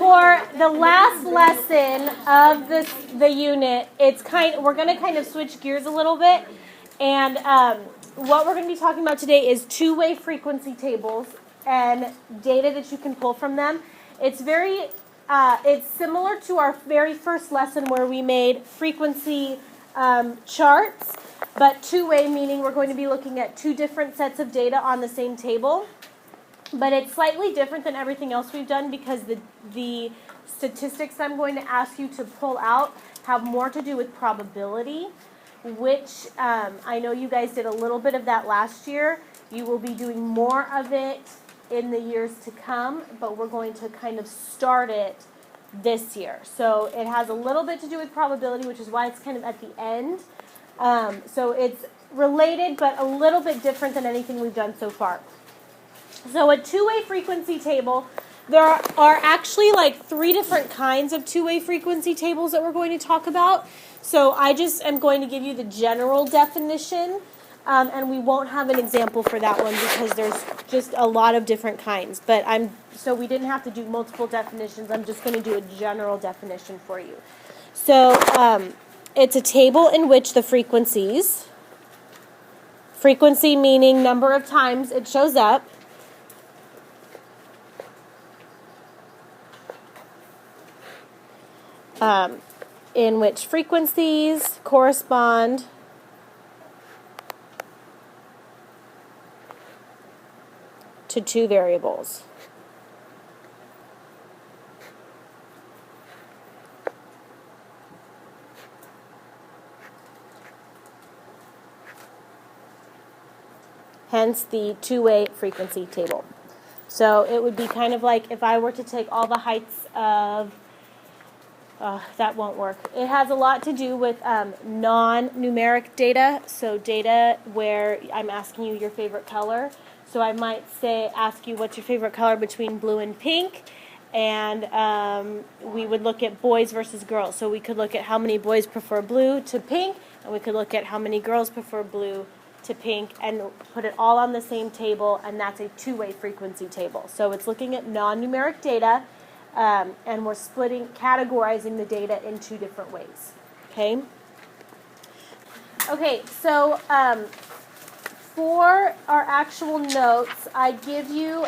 for the last lesson of the unit, we're going to kind of switch gears a little bit, and what we're going to be talking about today is two-way frequency tables and data that you can pull from them. It's similar to our very first lesson where we made frequency charts, but two-way meaning we're going to be looking at two different sets of data on the same table. But it's slightly different than everything else we've done because the statistics I'm going to ask you to pull out have more to do with probability, which I know you guys did a little bit of that last year. You will be doing more of it in the years to come, but we're going to kind of start it this year. So it has a little bit to do with probability, which is why it's kind of at the end. So it's related, but a little bit different than anything we've done so far. So a two-way frequency table, there are actually like three different kinds of two-way frequency tables that we're going to talk about. So I just am going to give you the general definition, and we won't have an example for that one because there's just a lot of different kinds. But so we didn't have to do multiple definitions. I'm just going to do a general definition for you. So it's a table in which the frequency meaning number of times it shows up, in which frequencies correspond to two variables. Hence the two-way frequency table. So it would be kind of like if I were to take all the heights of that won't work. It has a lot to do with non-numeric data, so data where I'm asking you your favorite color. So I might ask you what's your favorite color between blue and pink, and we would look at boys versus girls. So we could look at how many boys prefer blue to pink, and we could look at how many girls prefer blue to pink, and put it all on the same table, and that's a two-way frequency table. So it's looking at non-numeric data, and we're categorizing the data in two different ways. Okay? Okay, so for our actual notes, I give you,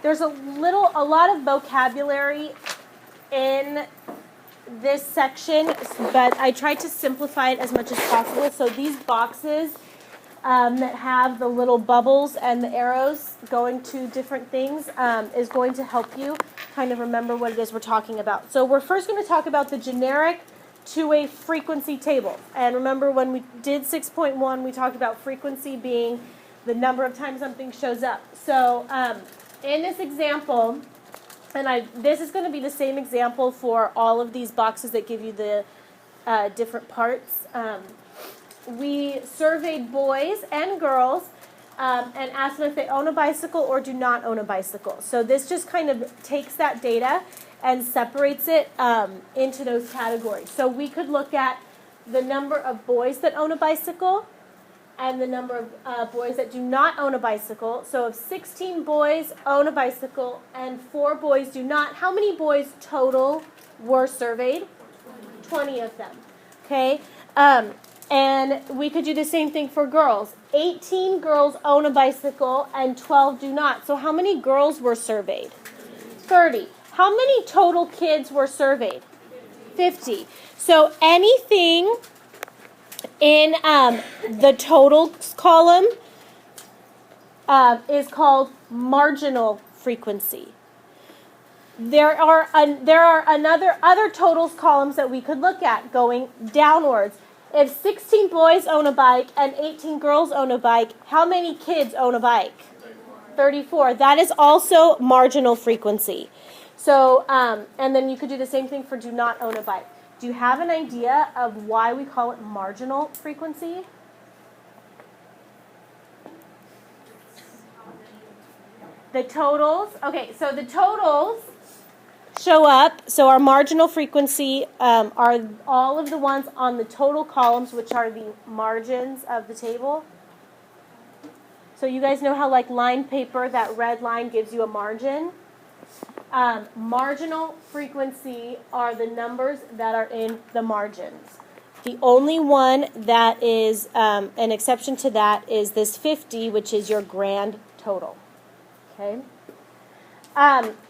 there's a lot of vocabulary in this section, but I tried to simplify it as much as possible. So these boxes that have the little bubbles and the arrows going to different things is going to help you kind of remember what it is we're talking about. So we're first going to talk about the generic two-way frequency table. And remember when we did 6.1, we talked about frequency being the number of times something shows up. So in this example, and this is going to be the same example for all of these boxes that give you the different parts. We surveyed boys and girls and asked them if they own a bicycle or do not own a bicycle. So this just kind of takes that data and separates it into those categories. So we could look at the number of boys that own a bicycle and the number of boys that do not own a bicycle. So if 16 boys own a bicycle and 4 boys do not, how many boys total were surveyed? 20 of them. Okay? And we could do the same thing for girls. 18 girls own a bicycle and 12 do not. So how many girls were surveyed? 30. How many total kids were surveyed? 50. So anything in the totals column is called marginal frequency. There are other totals columns that we could look at going downwards. If 16 boys own a bike and 18 girls own a bike, how many kids own a bike? 34. That is also marginal frequency. So, and then you could do the same thing for do not own a bike. Do you have an idea of why we call it marginal frequency? The totals. Okay, so the totals show up. So our marginal frequency are all of the ones on the total columns, which are the margins of the table. So you guys know how like line paper, that red line gives you a margin? Marginal frequency are the numbers that are in the margins. The only one that is an exception to that is this 50, which is your grand total. Okay?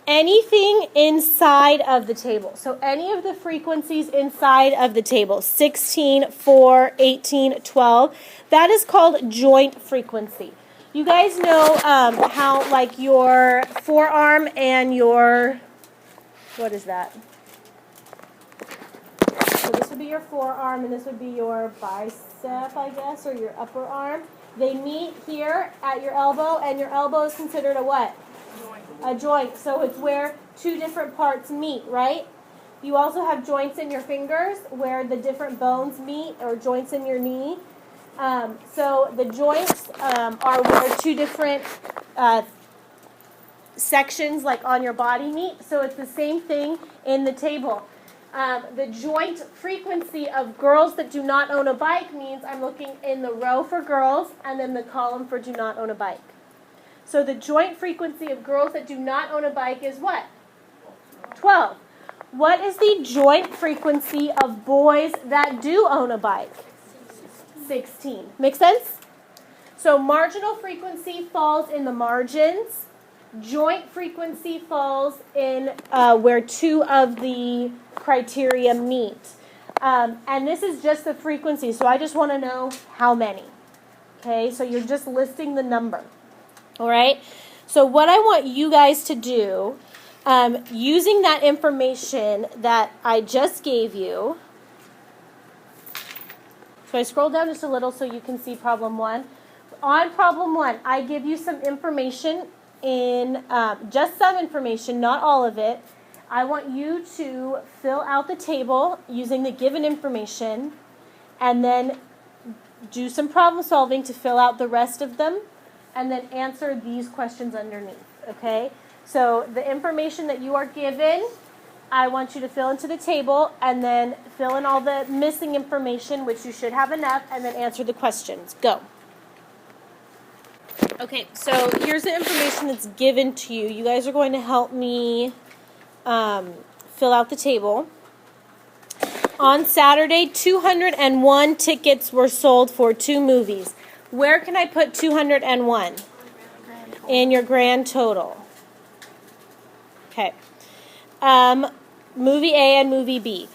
Anything inside of the table. So any of the frequencies inside of the table, 16, 4, 18, 12, that is called joint frequency. You guys know how, like, your forearm and your, what is that? So this would be your forearm, and this would be your bicep, I guess, or your upper arm. They meet here at your elbow, and your elbow is considered a what? A joint. So it's where two different parts meet, right? You also have joints in your fingers where the different bones meet, or joints in your knee. So the joints are where two different sections, like on your body, meet. So it's the same thing in the table. The joint frequency of girls that do not own a bike means I'm looking in the row for girls and then the column for do not own a bike. So the joint frequency of girls that do not own a bike is what? 12. What is the joint frequency of boys that do own a bike? 16. Make sense? So marginal frequency falls in the margins. Joint frequency falls in where two of the criteria meet. And this is just the frequency, so I just want to know how many. Okay, so you're just listing the number. All right? So what I want you guys to do, using that information that I just gave you, so I scroll down just a little so you can see problem 1. On problem 1, I give you some information in, just some information, not all of it. I want you to fill out the table using the given information and then do some problem solving to fill out the rest of them and then answer these questions underneath, okay? So the information that you are given, I want you to fill into the table and then fill in all the missing information, which you should have enough, and then answer the questions. Go. Okay, so here's the information that's given to you. You guys are going to help me fill out the table. On Saturday, 201 tickets were sold for 2 movies. Where can I put 201? In your grand total. Okay. Movie A and movie B.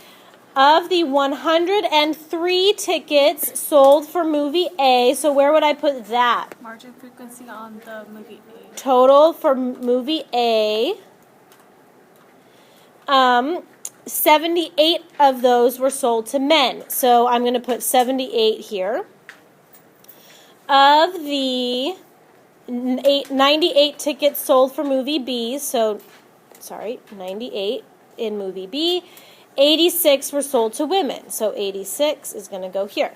Of the 103 tickets sold for movie A, so where would I put that? Margin frequency on the movie A. Total for movie A. 78 of those were sold to men. So I'm going to put 78 here. Of the 98 tickets sold for movie B, 98 in movie B, 86 were sold to women. So 86 is going to go here.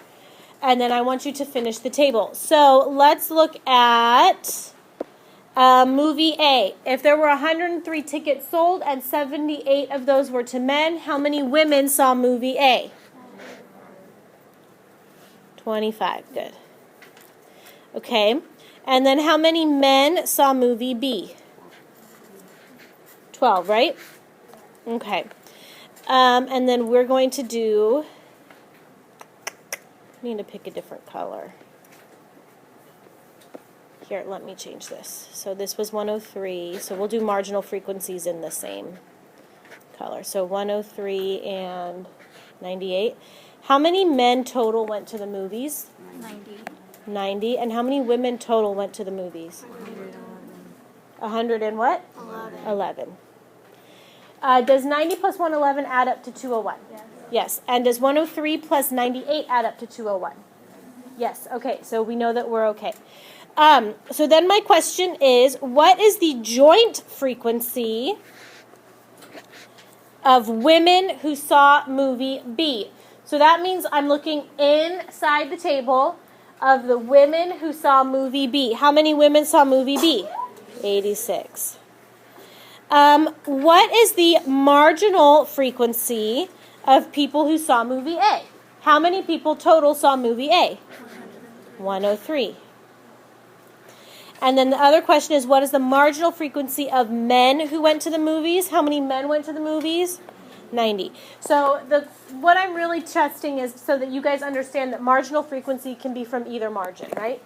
And then I want you to finish the table. So let's look at movie A. If there were 103 tickets sold and 78 of those were to men, how many women saw movie A? 25. Good. Okay. And then how many men saw movie B? 12, right? Okay. And then we're going to do, I need to pick a different color. Here, let me change this. So this was 103. So we'll do marginal frequencies in the same color. So 103 and 98. How many men total went to the movies? 90. 90. And how many women total went to the movies? 100 and what? 11. Does 90 plus 111 add up to 201? Yes. Yes. And does 103 plus 98 add up to 201? Yes. Okay, so we know that we're okay. So then my question is, what is the joint frequency of women who saw movie B? So that means I'm looking inside the table of the women who saw movie B. How many women saw movie B? 86. What is the marginal frequency of people who saw movie A? How many people total saw movie A? 103. And then the other question is, what is the marginal frequency of men who went to the movies? How many men went to the movies? 90. So what I'm really testing is so that you guys understand that marginal frequency can be from either margin, right?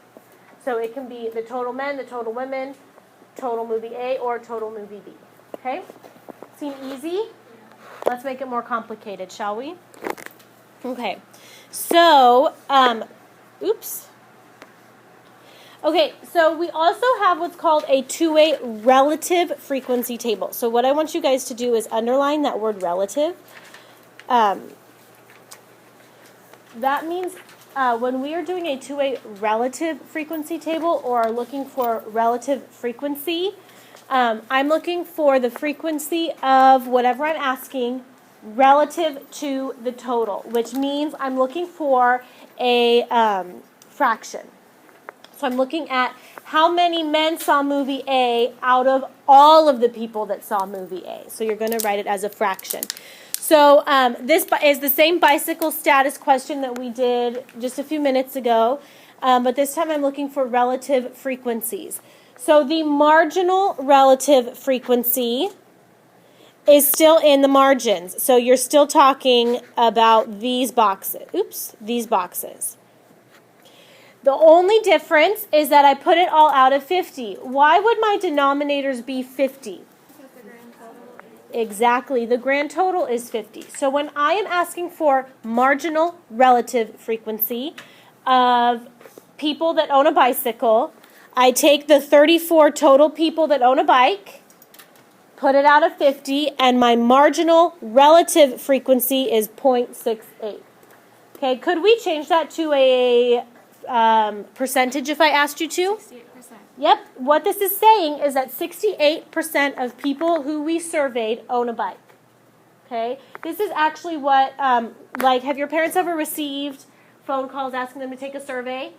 So it can be the total men, the total women, total movie A, or total movie B. Okay? Seem easy? Let's make it more complicated, shall we? Okay. So, oops. Okay, so we also have what's called a two-way relative frequency table. So what I want you guys to do is underline that word relative. That means when we are doing a two-way relative frequency table or are looking for relative frequency, I'm looking for the frequency of whatever I'm asking relative to the total, which means I'm looking for a fraction. So I'm looking at how many men saw movie A out of all of the people that saw movie A. So you're going to write it as a fraction. So this is the same bicycle status question that we did just a few minutes ago, but this time I'm looking for relative frequencies. So the marginal relative frequency is still in the margins. So you're still talking about these boxes. Oops, these boxes. The only difference is that I put it all out of 50. Why would my denominators be 50? Because the grand total is Exactly, the grand total is 50. So when I am asking for marginal relative frequency of people that own a bicycle, I take the 34 total people that own a bike, put it out of 50, and my marginal relative frequency is 0.68. Okay, could we change that to a percentage if I asked you to? 68%. Yep. What this is saying is that 68% of people who we surveyed own a bike. Okay? This is actually what, have your parents ever received phone calls asking them to take a survey?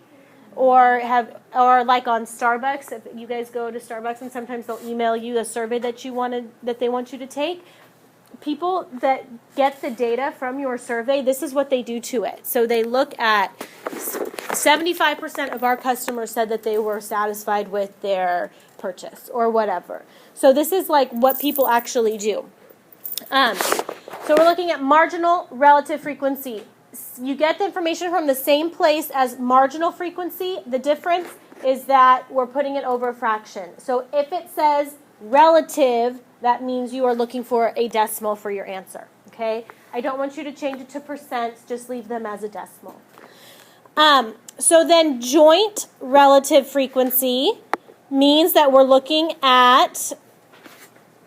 Or like on Starbucks, if you guys go to Starbucks and sometimes they'll email you a survey that they want you to take. People that get the data from your survey, this is what they do to it. So they look at 75% of our customers said that they were satisfied with their purchase or whatever. So this is like what people actually do. So we're looking at marginal relative frequency. You get the information from the same place as marginal frequency. The difference is that we're putting it over a fraction. So if it says relative, that means you are looking for a decimal for your answer. Okay? I don't want you to change it to percents. Just leave them as a decimal. So then joint relative frequency means that we're looking at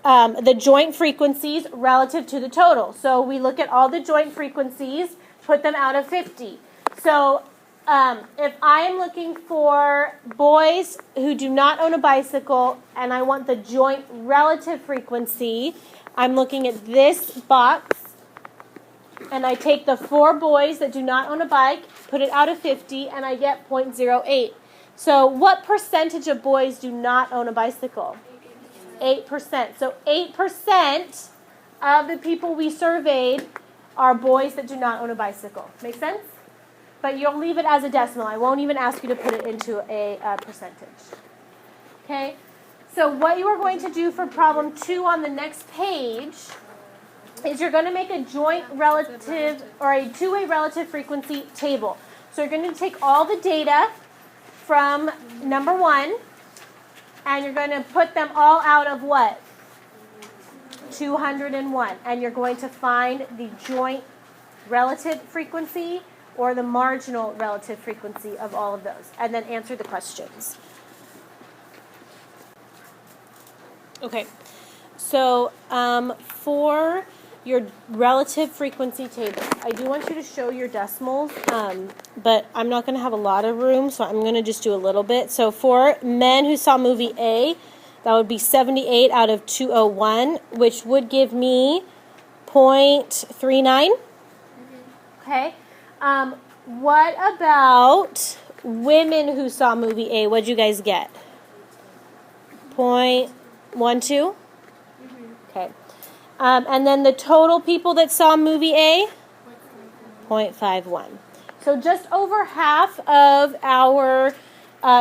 the joint frequencies relative to the total. So we look at all the joint frequencies, put them out of 50. So if I am looking for boys who do not own a bicycle and I want the joint relative frequency, I'm looking at this box and I take the 4 boys that do not own a bike, put it out of 50, and I get 0.08. So what percentage of boys do not own a bicycle? 8%. So 8% of the people we surveyed are boys that do not own a bicycle. Make sense? But you'll leave it as a decimal. I won't even ask you to put it into a percentage. Okay? So what you are going to do for problem 2 on the next page is you're going to make a joint relative or a two-way relative frequency table. So you're going to take all the data from number 1 and you're going to put them all out of what? 201. And you're going to find the joint relative frequency or the marginal relative frequency of all of those, and then answer the questions. Okay, so for your relative frequency table, I do want you to show your decimals, but I'm not going to have a lot of room, so I'm going to just do a little bit. So for men who saw movie A, that would be 78 out of 201, which would give me 0.39. Okay. What about women who saw movie A? What'd you guys get? 0.12? Okay. And then the total people that saw movie A? 0.51. So just over half of our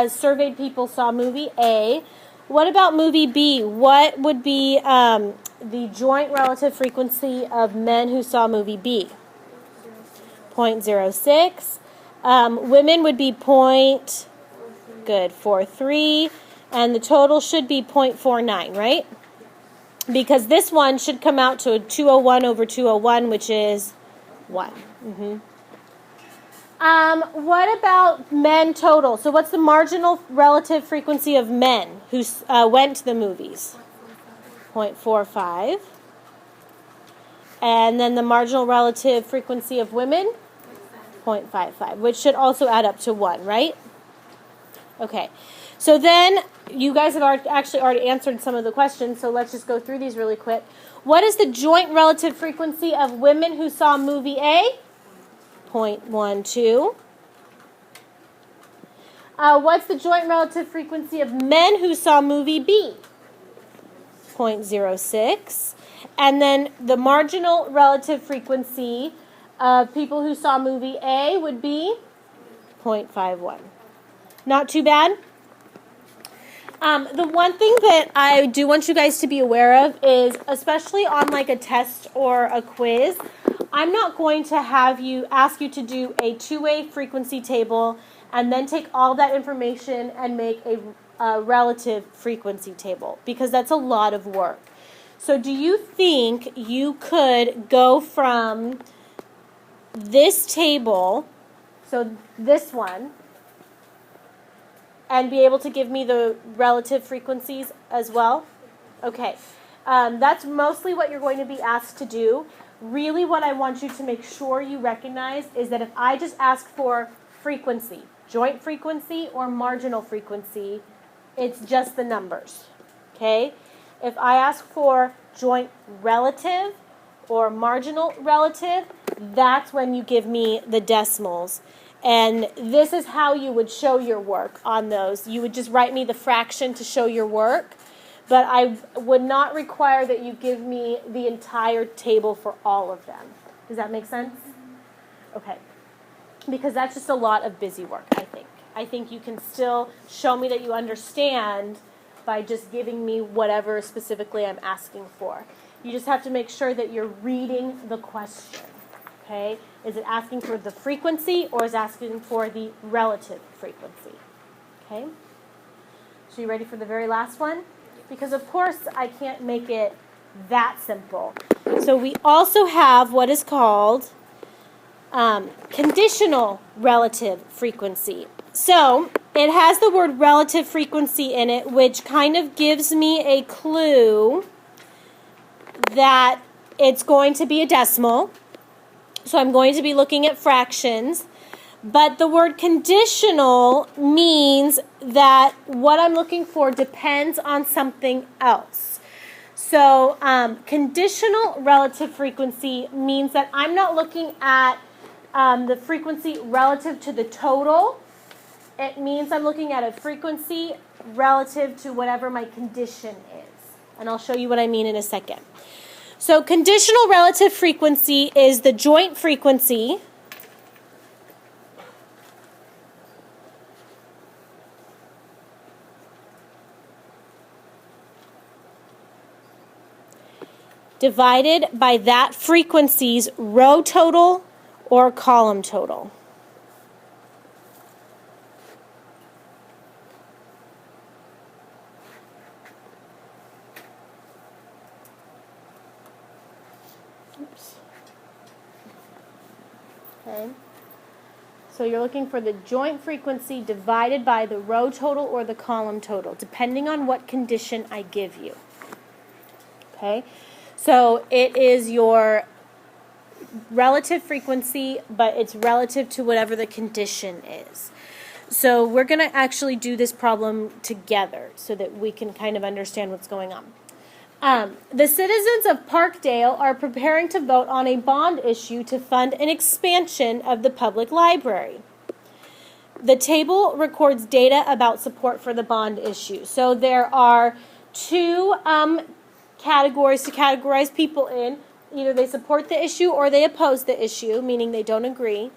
surveyed people saw movie A. What about movie B? What would be the joint relative frequency of men who saw movie B? 0.06. Women would be good, 4.3. And the total should be 0.49, right? Because this one should come out to a 201 over 201, which is 1. What about men total? So what's the marginal relative frequency of men who went to the movies? 0.45. And then the marginal relative frequency of women? 0.55, which should also add up to 1, right? Okay. So then, you guys have actually already answered some of the questions, so let's just go through these really quick. What is the joint relative frequency of women who saw movie A? 0.12. What's the joint relative frequency of men who saw movie B? 0.06. And then the marginal relative frequency of people who saw movie A would be 0.51. Not too bad? The one thing that I do want you guys to be aware of is, especially on like a test or a quiz, I'm not going to ask you to do a two-way frequency table and then take all that information and make a relative frequency table, because that's a lot of work. So do you think you could go from this table, so this one, and be able to give me the relative frequencies as well? Okay. That's mostly what you're going to be asked to do. Really what I want you to make sure you recognize is that if I just ask for frequency, joint frequency or marginal frequency, it's just the numbers. Okay? If I ask for joint relative or marginal relative, that's when you give me the decimals. And this is how you would show your work on those. You would just write me the fraction to show your work, but I would not require that you give me the entire table for all of them. Does that make sense? Okay. Because that's just a lot of busy work, I think. I think you can still show me that you understand by just giving me whatever specifically I'm asking for. You just have to make sure that you're reading the question. Okay? Is it asking for the frequency or is it asking for the relative frequency? Okay? So you ready for the very last one? Because of course I can't make it that simple. So we also have what is called conditional relative frequency. So it has the word relative frequency in it, which kind of gives me a clue that it's going to be a decimal. So I'm going to be looking at fractions. But the word conditional means that what I'm looking for depends on something else. So conditional relative frequency means that I'm not looking at the frequency relative to the total. It means I'm looking at a frequency relative to whatever my condition is. And I'll show you what I mean in a second. So conditional relative frequency is the joint frequency divided by that frequency's row total or column total. Oops. Okay. So you're looking for the joint frequency divided by the row total or the column total, depending on what condition I give you. Okay? So it is your relative frequency, but it's relative to whatever the condition is. So we're going to actually do this problem together so that we can kind of understand what's going on. The citizens of Parkdale are preparing to vote on a bond issue to fund an expansion of the public library. The table records data about support for the bond issue. So there are two categories to categorize people in. Either they support the issue or they oppose the issue, meaning they don't agree.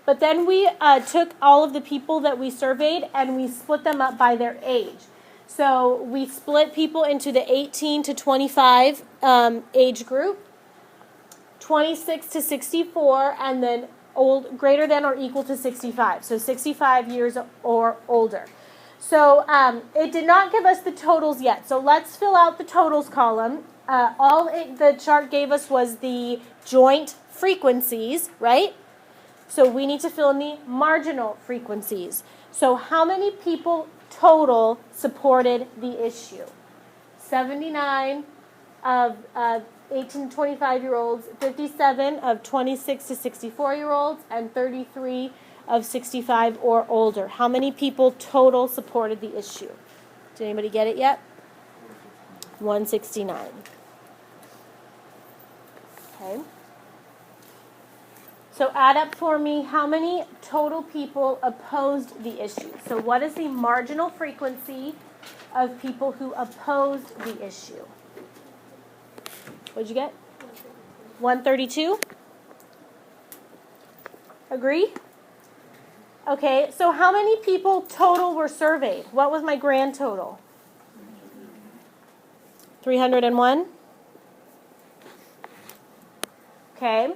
But then we took all of the people that we surveyed and we split them up by their age. So we split people into the 18 to 25 age group, 26 to 64, and then greater than or equal to 65. So 65 years or older. So it did not give us the totals yet. So let's fill out the totals column. The chart gave us was the joint frequencies, right? So we need to fill in the marginal frequencies. So how many people total supported the issue? 79 of 18 to 25-year-olds, 57 of 26 to 64-year-olds, and 33 of 65 or older. How many people total supported the issue? Did anybody get it yet? 169. Okay. So add up for me how many total people opposed the issue. So what is the marginal frequency of people who opposed the issue? What'd you get? 132? Agree? Okay, so how many people total were surveyed? What was my grand total? 301? Okay.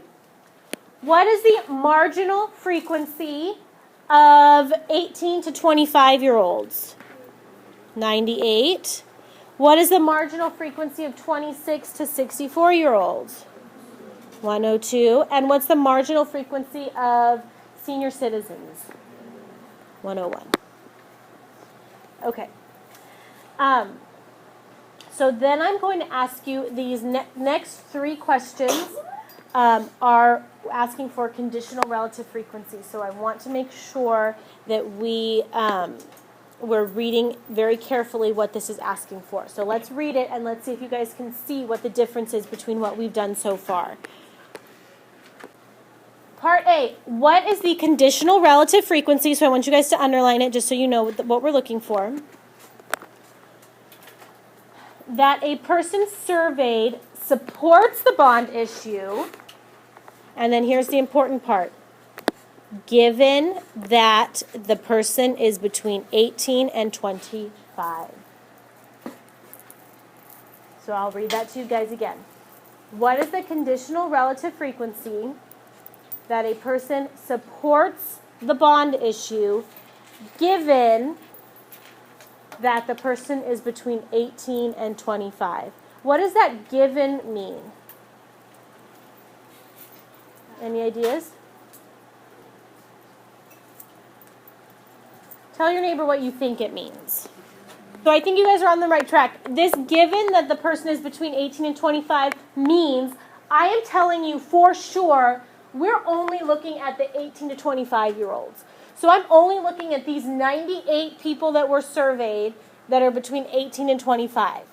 What is the marginal frequency of 18 to 25-year-olds? 98. What is the marginal frequency of 26 to 64-year-olds? 102. And what's the marginal frequency of senior citizens? 101. Okay. So then I'm going to ask you these next three questions are asking for conditional relative frequency. So I want to make sure that we're reading very carefully what this is asking for. So let's read it and let's see if you guys can see what the difference is between what we've done so far. Part A, what is the conditional relative frequency? So I want you guys to underline it just so you know what we're looking for. That a person surveyed supports the bond issue. And then here's the important part. Given that the person is between 18 and 25. So I'll read that to you guys again. What is the conditional relative frequency that a person supports the bond issue given that the person is between 18 and 25? What does that given mean? Any ideas? Tell your neighbor what you think it means. So I think you guys are on the right track. This given that the person is between 18 and 25 means I am telling you for sure we're only looking at the 18 to 25-year-olds. So I'm only looking at these 98 people that were surveyed that are between 18 and 25.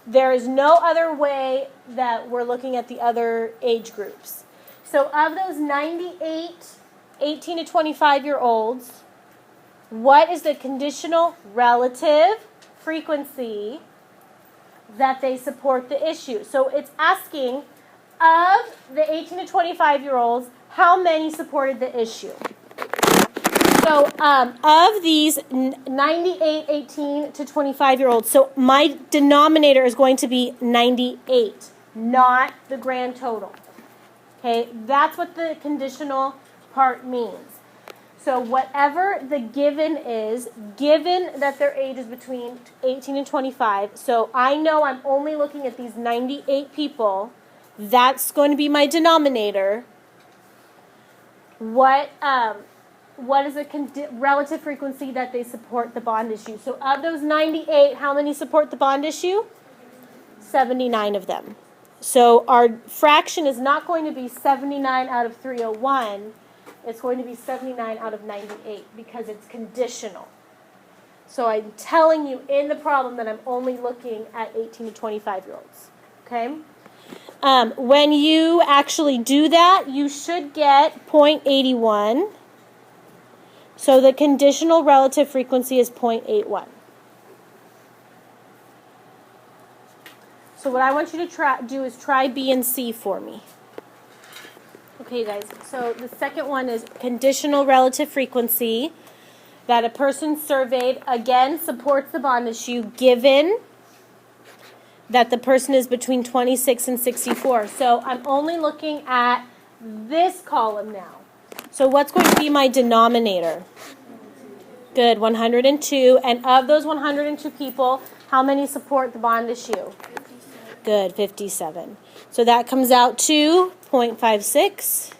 There is no other way that we're looking at the other age groups. So of those 98 18 to 25-year-olds, what is the conditional relative frequency that they support the issue? So it's asking, of the 18 to 25-year-olds, how many supported the issue? So of these 98 18 to 25-year-olds, so my denominator is going to be 98, not the grand total. Okay, that's what the conditional part means. So whatever the given is, given that their age is between 18 and 25, so I know I'm only looking at these 98 people, that's going to be my denominator. What is the relative frequency that they support the bond issue? So of those 98, how many support the bond issue? 79 of them. So our fraction is not going to be 79 out of 301. It's going to be 79 out of 98 because it's conditional. So I'm telling you in the problem that I'm only looking at 18 to 25-year-olds. Okay? When you actually do that, you should get 0.81. So the conditional relative frequency is 0.81. So what I want you to do is try B and C for me. Okay, you guys. So the second one is conditional relative frequency that a person surveyed again supports the bond issue given that the person is between 26 and 64. So I'm only looking at this column now. So what's going to be my denominator? Good, 102. And of those 102 people, how many support the bond issue? 57. Good, 57. So that comes out to 0.56.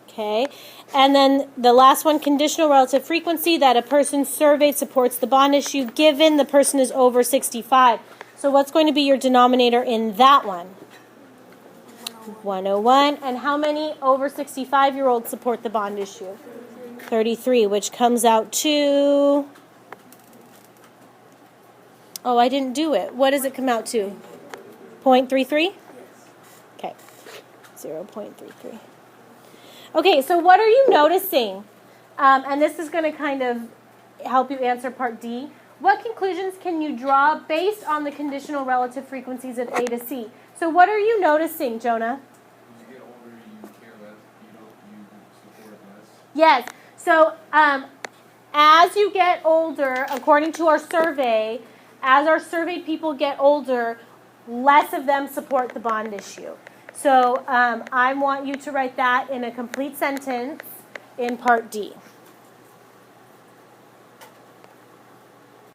Okay, and then the last one, conditional relative frequency, that a person surveyed supports the bond issue given the person is over 65. So what's going to be your denominator in that one? 101. And how many over 65-year-olds support the bond issue? 33, which comes out to... Oh, I didn't do it. What does it come out to? 0.33? Okay, 0.33. Okay, so what are you noticing? And this is going to kind of help you answer part D. What conclusions can you draw based on the conditional relative frequencies of A to C? So what are you noticing, Jonah? As you get older, you care less. You support less. Yes. So as you get older, according to our survey, as our surveyed people get older, less of them support the bond issue. So I want you to write that in a complete sentence in part D.